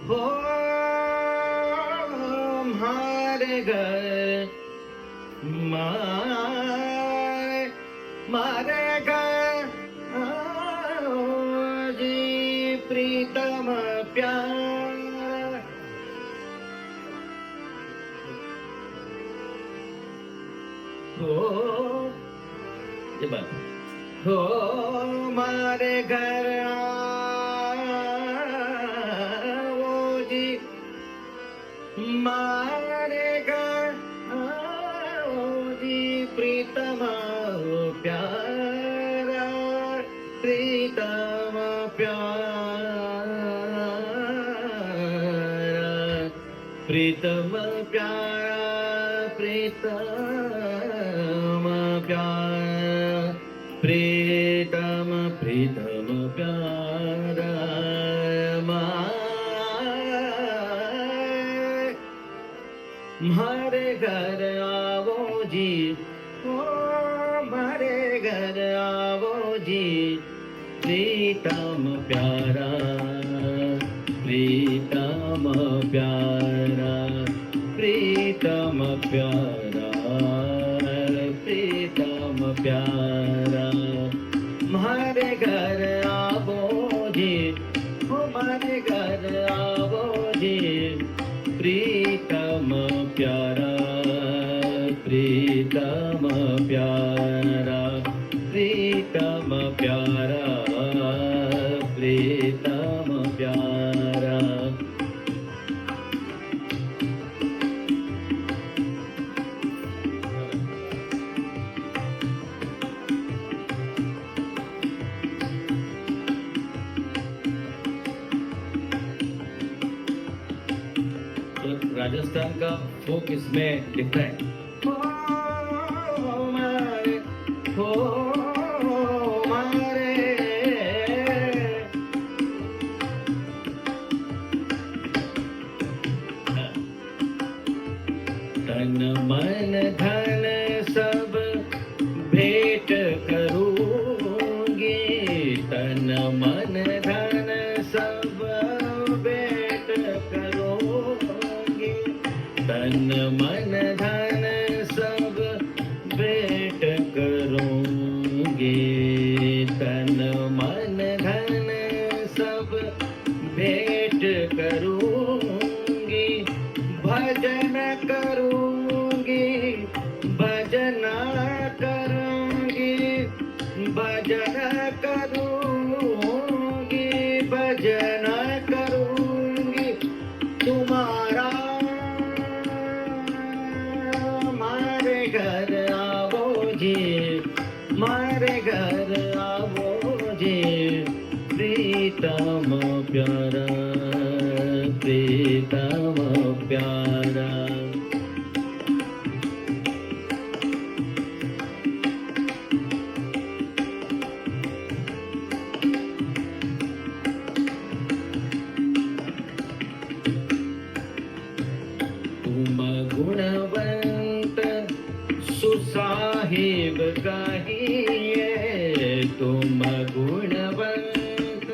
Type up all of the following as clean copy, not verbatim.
हो हमारे घर माए मारे घर आओ जी प्रीतम प्यार हो ये बात हो मारे घर आओ जी मारे घर आओ जी प्रीतम प्यारा प्रीतम प्यारा प्रीतम प्यारा प्रीतम प्यारा प्रीतम प्रीतम प्यारा मारे घर आवो जी ओ मारे घर आवो जी प्रीतम प्यारा प्रीतम प्यारा प्रीतम प्यारा प्रीतम प्यारा मारे घर आवो जी ओ मारे घर आवो जी प्रीतम प्यारा प्रीतम प्यारा प्रीतम प्यारा प्रीतम प्यारा राजस्थान का फोक इसमें दिखता है हो मारे तन मन धन सब भेंट करूंगी तन मन धन सब भेंट करूंगी तन मन धन सब भेंट करूंगी तन मन धन सब भेंट करूंगी भजन करूंगी भजन करूंगी भजन करूंगी भजन करूंगी तुम्हारा मारे घर आवो जी मारे घर आवो जी प्रीतम प्यारा प्रीतम प्यारा तुम गुणवंत सुसाहिब कहिए तुम गुणवंत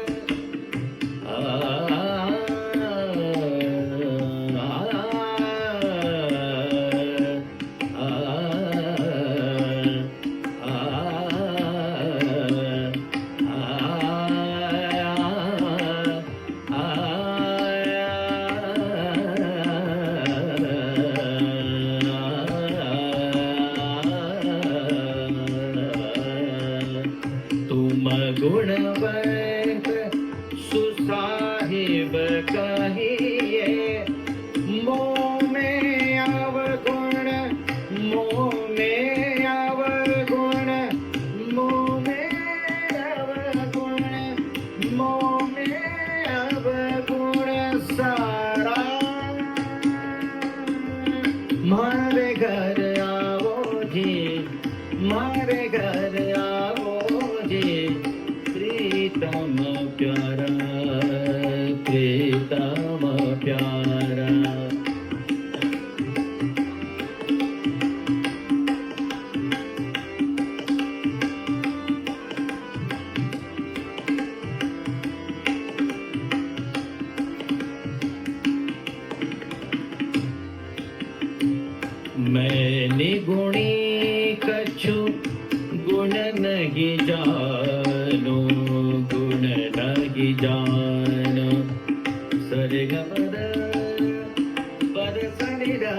गुणवंत सुसाहिब कहिए मोह में अवगुण मोह में अवगुण मोह में अवगुण मोह में अवगुण सारा मारे घर आवो जी मारे घर आवो जी प्रीतम प्यारा प्रीतम प्यारा की जान सरे ग पद पद सनि र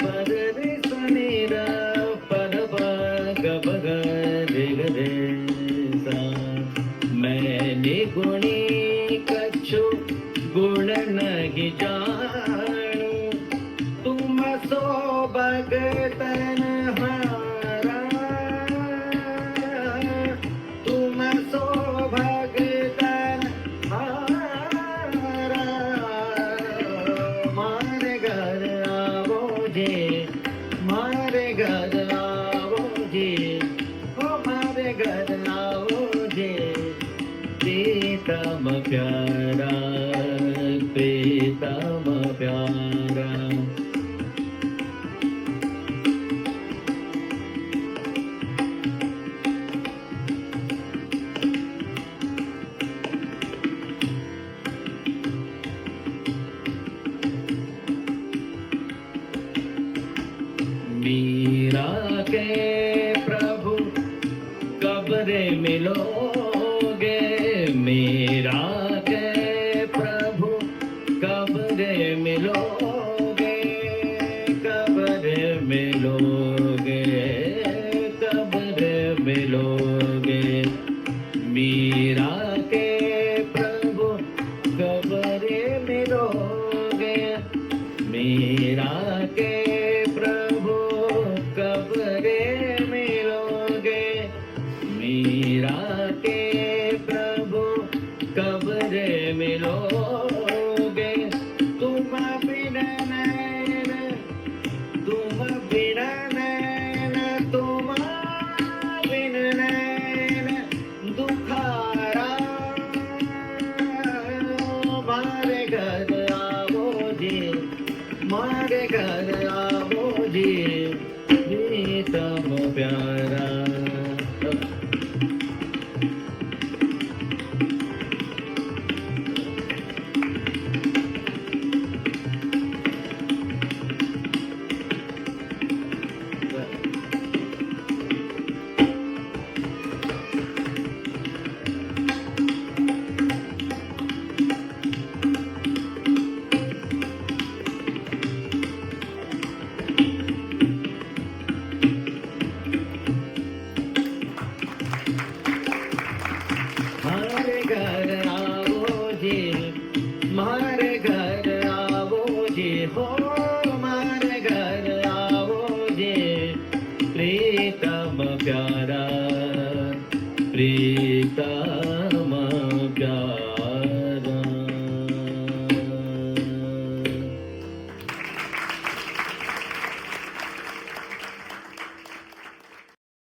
पद रे सनि र पद प ग प ग रे ग रे सा मैं निगुणी कछु गुण नहीं जानू तुम सो भगतन हारा तुम सो भगतन हारा मारे घर आवो जे मारे घर आवो जे ओ मारे घर आवो जे प्रीतम प्यारा प्रीतम प्यारा मीरा के प्रभु कब रे मिलोगे मीरा के प्रभु कब रे मिलोगे कब रे मिलोगे कब रे मिलोगे मीरा के प्रभु कब रे मिलोगे मीरा के प्रभु कब रे मिलोगे मीरा के प्रभु कब रे मिलोगे तुम बिना नैन तुम बिना नैन तुम बिना नैन दुखारा मारे घर आवो जी मारे घर आवो जी प्रीतम प्यारा मारे घर आवो जी मारे घर आवो जी हो मारे घर आवो जी प्रीतम प्यारा प्रीतम